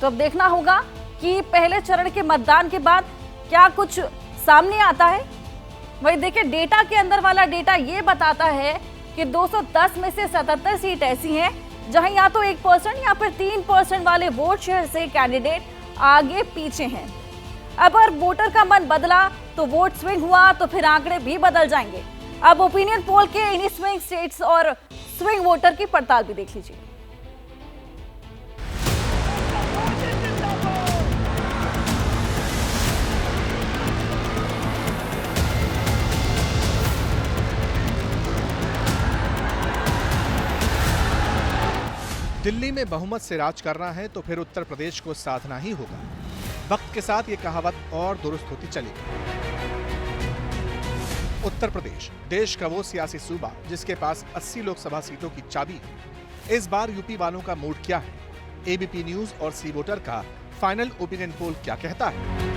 तो अब देखना होगा कि पहले चरण के मतदान के बाद क्या कुछ सामने आता है। वही देखिए, डेटा के अंदर वाला डेटा ये बताता है कि 210 में से 77 सीट ऐसी हैं जहां या तो 1% या फिर 3% वाले वोट शेयर से कैंडिडेट आगे पीछे हैं। अब अगर वोटर का मन बदला तो वोट स्विंग हुआ तो फिर आंकड़े भी बदल जाएंगे। अब ओपिनियन पोल के इन्हीं स्विंग स्टेट्स और स्विंग वोटर की पड़ताल भी देख लीजिए। दिल्ली में बहुमत से राज करना है तो फिर उत्तर प्रदेश को साधना ही होगा। वक्त के साथ ये कहावत और दुरुस्त होती चलेगी। उत्तर प्रदेश देश का वो सियासी सूबा जिसके पास 80 लोकसभा सीटों की चाबी है। इस बार यूपी वालों का मूड क्या है? एबीपी न्यूज और सी वोटर का फाइनल ओपिनियन पोल क्या कहता है?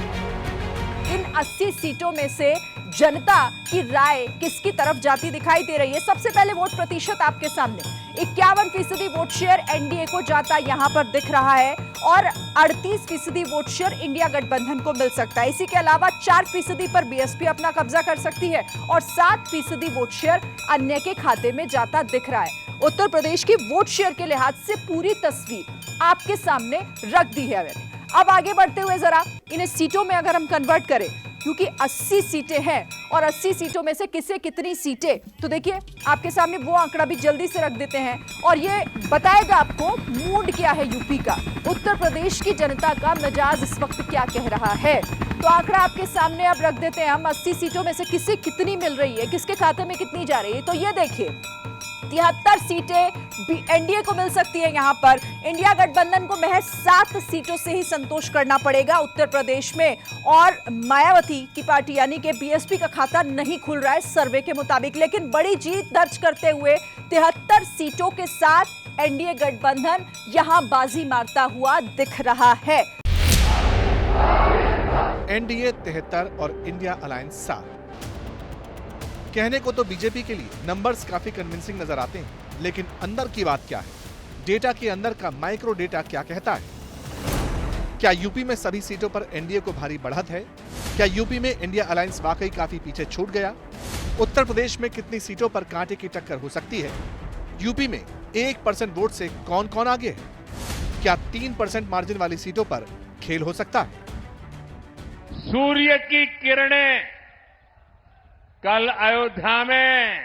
इन 80 सीटों में से जनता की राय किसकी तरफ जाती दिखाई दे रही है? सबसे पहले वोट प्रतिशत आपके सामने 51% वोट शेयर एनडीए को जाता यहां पर दिख रहा है और 38% वोट शेयर इंडिया गठबंधन को मिल सकता है। इसी के अलावा 4% पर बीएसपी अपना कब्जा कर सकती है और 7% वोट शेयर अन्य के खाते में जाता दिख रहा है। उत्तर प्रदेश की वोट शेयर के लिहाज से पूरी तस्वीर आपके सामने रख दी है मैंने। अब आगे बढ़ते हुए जरा इन्हें सीटों में अगर हम कन्वर्ट करें, क्योंकि 80 सीटें हैं और 80 सीटों में से किसे कितनी सीटें, तो देखिए आपके सामने वो आंकड़ा भी जल्दी से रख देते हैं और ये बताएगा आपको मूड क्या है यूपी का, उत्तर प्रदेश की जनता का मिजाज इस वक्त क्या कह रहा है। तो आंकड़ा आपके सामने अब रख देते हैं हम। 80 सीटों में से किसे कितनी मिल रही है, किसके खाते में कितनी जा रही है, तो ये देखिए 73 सीटें एनडीए को मिल सकती है। यहां पर इंडिया गठबंधन को महज 7 सीटों से ही संतोष करना पड़ेगा उत्तर प्रदेश में और मायावती की पार्टी यानी कि बीएसपी का खाता नहीं खुल रहा है सर्वे के मुताबिक। लेकिन बड़ी जीत दर्ज करते हुए 73 सीटों के साथ एनडीए गठबंधन यहां बाजी मारता हुआ दिख रहा है। एनडीए 73 और इंडिया अलायंस 7। कहने को तो बीजेपी के लिए नंबर्स काफी कन्विंसिंग नजर आते हैं, लेकिन अंदर की बात क्या है? डेटा के अंदर का माइक्रो डेटा क्या कहता है? क्या यूपी में सभी सीटों पर एनडीए को भारी बढ़त है? क्या यूपी में इंडिया अलायंस वाकई काफी पीछे छूट गया? उत्तर प्रदेश में कितनी सीटों पर कांटे की टक्कर हो सकती है? यूपी में 1% वोट से कौन कौन आगे है? क्या 3% मार्जिन वाली सीटों पर खेल हो सकता है? सूर्य की किरणें कल अयोध्या में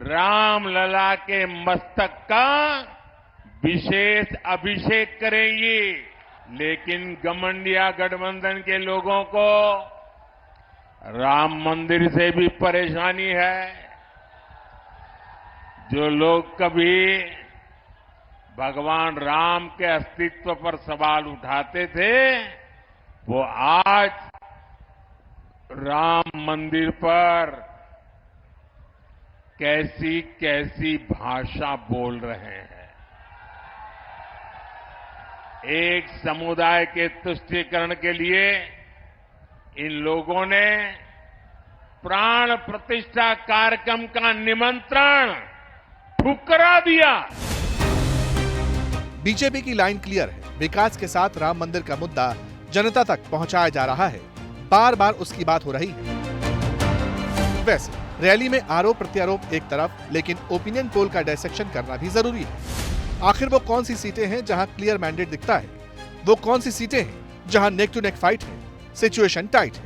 राम लला के मस्तक का विशेष अभिषेक करेंगी, लेकिन घमंडिया गठबंधन के लोगों को राम मंदिर से भी परेशानी है। जो लोग कभी भगवान राम के अस्तित्व पर सवाल उठाते थे, वो आज राम मंदिर पर कैसी कैसी भाषा बोल रहे हैं। एक समुदाय के तुष्टीकरण के लिए इन लोगों ने प्राण प्रतिष्ठा कार्यक्रम का निमंत्रण ठुकरा दिया। बीजेपी की लाइन क्लियर है। विकास के साथ राम मंदिर का मुद्दा जनता तक पहुंचाया जा रहा है। बार बार उसकी बात हो रही है। वैसे रैली में आरोप प्रत्यारोप एक तरफ, लेकिन ओपिनियन पोल का डायसेक्शन करना भी जरूरी है। आखिर वो कौन सी सीटें हैं जहां क्लियर मैंडेट दिखता है? वो कौन सी सीटें हैं जहां नेक टू नेक फाइट है, सिचुएशन टाइट है?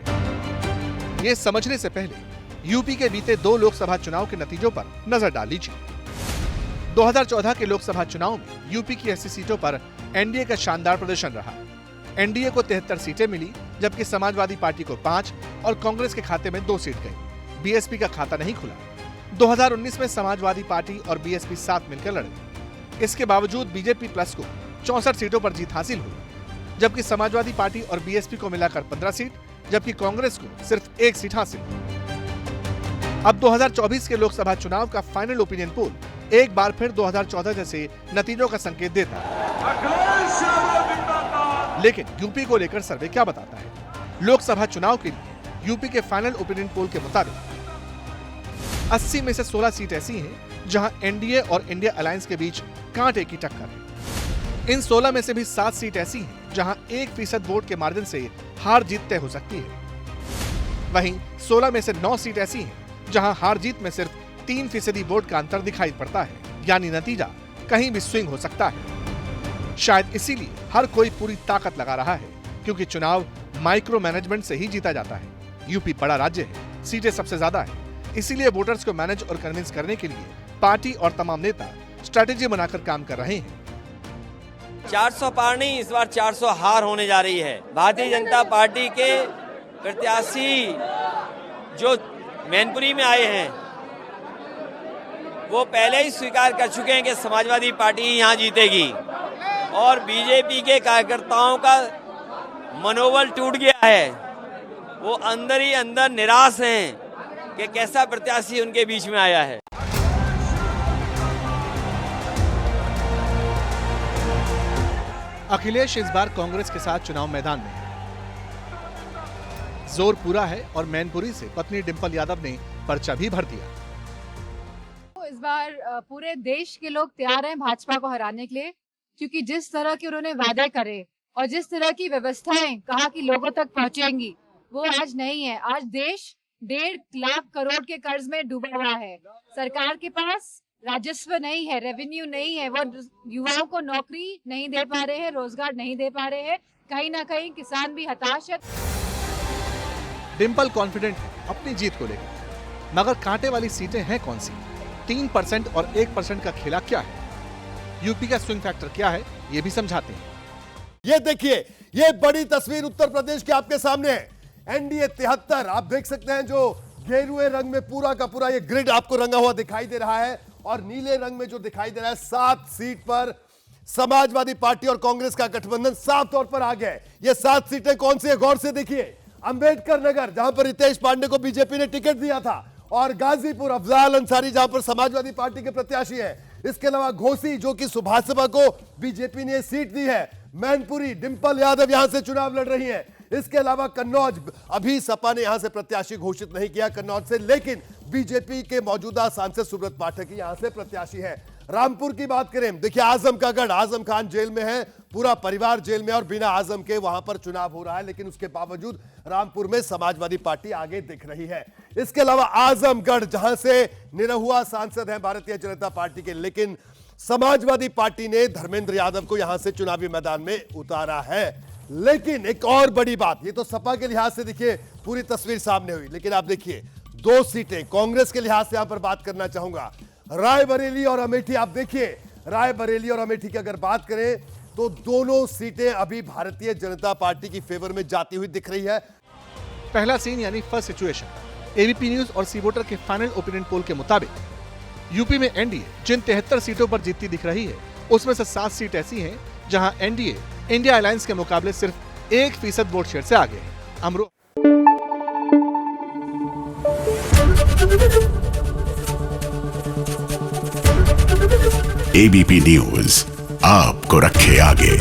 ये समझने से पहले यूपी के बीते 2 लोकसभा चुनाव के नतीजों पर नजर डाल लीजिए। 2014 के लोकसभा चुनाव में यूपी की 80 सीटों पर एनडीए का शानदार प्रदर्शन रहा। एनडीए को 73 सीटें मिली, जबकि समाजवादी पार्टी को 5 और कांग्रेस के खाते में 2 सीट गई। बीएसपी का खाता नहीं खुला। 2019 में समाजवादी पार्टी और बीएसपी साथ मिलकर लड़े। इसके बावजूद बीजेपी प्लस को 64 सीटों पर जीत हासिल हुई, जबकि समाजवादी पार्टी और बीएसपी को मिलाकर 15 सीट, जबकि कांग्रेस को सिर्फ 1 सीट हासिल हुई। अब 2024 के लोकसभा चुनाव का फाइनल ओपिनियन पोल एक बार फिर 2014 जैसे नतीजों का संकेत देता है। लेकिन यूपी को लेकर सर्वे क्या बताता है? लोकसभा चुनाव के लिए यूपी के फाइनल ओपिनियन पोल के मुताबिक 80 में से 16 सीट ऐसी हैं जहां एनडीए और इंडिया अलायंस के बीच कांटे की टक्कर है। इन 16 में से भी 7 सीट ऐसी हैं जहां 1% वोट के मार्जिन से हार जीत तय हो सकती है। वहीं 16 में से 9 सीट ऐसी हैं जहां हार जीत में सिर्फ 3% वोट का अंतर दिखाई पड़ता है, यानी नतीजा कहीं भी स्विंग हो सकता है। शायद इसीलिए हर कोई पूरी ताकत लगा रहा है, क्योंकि चुनाव माइक्रो मैनेजमेंट से ही जीता जाता है। यूपी बड़ा राज्य है, सीटें सबसे ज्यादा है, इसीलिए वोटर्स को मैनेज और कन्विंस करने के लिए पार्टी और तमाम नेता स्ट्रैटेजी बनाकर काम कर रहे हैं। 400 पार नहीं, इस बार 400 हार होने जा रही है। भारतीय जनता पार्टी के प्रत्याशी जो मैनपुरी में आए हैं वो पहले ही स्वीकार कर चुके हैं कि समाजवादी पार्टी यहाँ जीतेगी, और बीजेपी के कार्यकर्ताओं का मनोबल टूट गया है। वो अंदर ही अंदर निराश हैं कि कैसा प्रत्याशी उनके बीच में आया है। अखिलेश इस बार कांग्रेस के साथ चुनाव मैदान में है। जोर पूरा है और मैनपुरी से पत्नी डिंपल यादव ने पर्चा भी भर दिया। इस बार पूरे देश के लोग तैयार हैं भाजपा को हराने के लिए, क्योंकि जिस तरह के उन्होंने वादे करे और जिस तरह की व्यवस्थाएं कहा कि लोगों तक पहुंचेंगी, वो आज नहीं है। आज देश 1.5 लाख करोड़ के कर्ज में डूबा हुआ है। सरकार के पास राजस्व नहीं है, रेवेन्यू नहीं है, वो युवाओं को नौकरी नहीं दे पा रहे हैं, रोजगार नहीं दे पा रहे हैं। कहीं ना कहीं किसान भी हताश है। डिंपल कॉन्फिडेंट है अपनी जीत को लेकर, मगर कांटे वाली सीटें हैं कौन सी? 3% और 1% का खेला क्या है? यूपी का स्विंग फैक्टर क्या है, ये भी समझाते हैं। ये देखिए, ये बड़ी तस्वीर उत्तर प्रदेश के आपके सामने है। एनडीए 73 आप देख सकते हैं, जो गेरुए रंग में पूरा का पूरा ये ग्रिड आपको रंगा हुआ दिखाई दे रहा है, और नीले रंग में जो दिखाई दे रहा है 7 सीट पर समाजवादी पार्टी और कांग्रेस का गठबंधन साफ तौर पर आ गया है। ये 7 सीटें कौन सी है, गौर से देखिए। अंबेडकर नगर, जहां पर रितेश पांडे को बीजेपी ने टिकट दिया था, और गाजीपुर अफजाल अंसारी, जहां पर समाजवादी पार्टी के प्रत्याशी है। इसके अलावा घोसी, जो कि सुभाषपा को बीजेपी ने सीट दी है। मैनपुरी, डिंपल यादव यहां से चुनाव लड़ रही है। इसके अलावा कन्नौज, अभी सपा ने यहां से प्रत्याशी घोषित नहीं किया कन्नौज से, लेकिन बीजेपी के मौजूदा सांसद सुब्रत पाठक यहां से प्रत्याशी है। रामपुर की बात करें, देखिए आजम का गढ़, आजम खान जेल में है, पूरा परिवार जेल में, और बिना आजम के वहां पर चुनाव हो रहा है, लेकिन उसके बावजूद रामपुर में समाजवादी पार्टी आगे दिख रही है। इसके अलावा आजमगढ़, जहां से निरहुआ सांसद हैं भारतीय जनता पार्टी के, लेकिन समाजवादी पार्टी ने धर्मेंद्र यादव को यहां से चुनावी मैदान में उतारा है। लेकिन एक और बड़ी बात, ये तो सपा के लिहाज से देखिए पूरी तस्वीर सामने हुई, लेकिन आप देखिए 2 सीटें कांग्रेस के लिहाज से यहां पर बात करना चाहूंगा, रायबरेली और अमेठी। आप देखिए रायबरेली और अमेठी की अगर बात करें तो दोनों सीटें अभी भारतीय जनता पार्टी की फेवर में जाती हुई दिख रही है। पहला सीन यानी फर्स्ट सिचुएशन, एबीपी न्यूज और सी वोटर के फाइनल ओपिनियन पोल के मुताबिक यूपी में एनडीए जिन 73 सीटों पर जीतती दिख रही है, उसमें से 7 सीट ऐसी हैं जहां एनडीए इंडिया अलायंस के मुकाबले सिर्फ 1% वोट शेयर से आगे है। एबीपी न्यूज आपको रखे आगे।